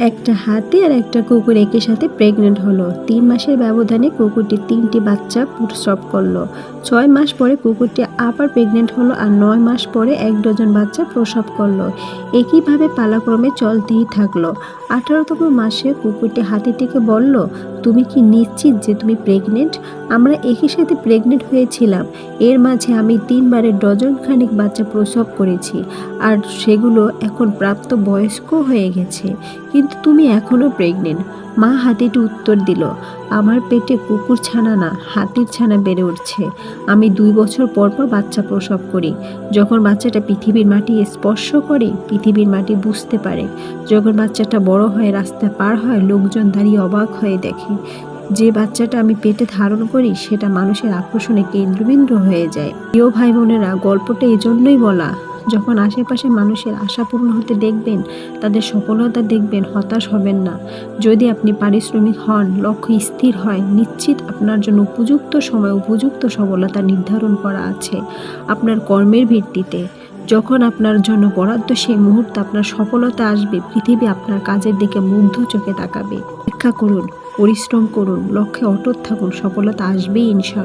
একটা হাতি আর একটা কুকুর একই সাথে প্রেগনেন্ট হলো। 3 মাসের ব্যবধানে কুকুরটি 3টি বাচ্চা প্রসব করলো। 6 মাস পরে কুকুরটি আবার প্রেগনেন্ট হলো আর 9 মাস পরে 1 ডজন বাচ্চা প্রসব করলো। একইভাবে পালাক্রমে চলতেই থাকলো। 18তম মাসে কুকুরটি হাতিটিকে বলল, তুমি কি নিশ্চিত যে তুমি প্রেগনেন্ট? আমরা একই সাথে প্রেগনেন্ট হয়েছিলাম। এর মাঝে আমি 3 বারে ডজন খানিক বাচ্চা প্রসব করেছি আর সেগুলো এখন প্রাপ্ত বয়স্ক হয়ে গেছে, কিন্তু তুমি এখনও প্রেগনেন্ট। মা হাতিটি উত্তর দিল, আমার পেটে কুকুর ছানা না, হাতির ছানা বেড়ে উঠছে। আমি 2 বছর পর পর বাচ্চা প্রসব করি। যখন বাচ্চাটা পৃথিবীর মাটি স্পর্শ করে, পৃথিবীর মাটি বুঝতে পারে। যখন বাচ্চাটা বড় হয়ে রাস্তা পার হয়, লোকজন দাঁড়িয়ে অবাক হয়ে দেখে। যে বাচ্চাটা আমি পেটে ধারণ করি সেটা মানুষের আকর্ষণে কেন্দ্রবিন্দু হয়ে যায়। প্রিয় ভাই বোনেরা, গল্পটা এজন্যই বলা, যখন আশেপাশে মানুষের আশা পূর্ণ হতে দেখবেন, তাদের সফলতা দেখবেন, হতাশ হবেন না। যদি আপনি পারিশ্রমিক হন, লক্ষ্য স্থির হয়, নিশ্চিত আপনার জন্য উপযুক্ত সময় উপযুক্ত সফলতা নির্ধারণ করা আছে আপনার কর্মের ভিত্তিতে। যখন আপনার জন্য বরাদ্দ সেই মুহূর্তে আপনার সফলতা আসবে, পৃথিবী আপনার কাজের দিকে মুগ্ধ চোখে তাকাবে। অপেক্ষা করুন, পরিশ্রম করুন, লক্ষ্যে অটুট থাকুন, সফলতা আসবেই ইনশাআল্লাহ।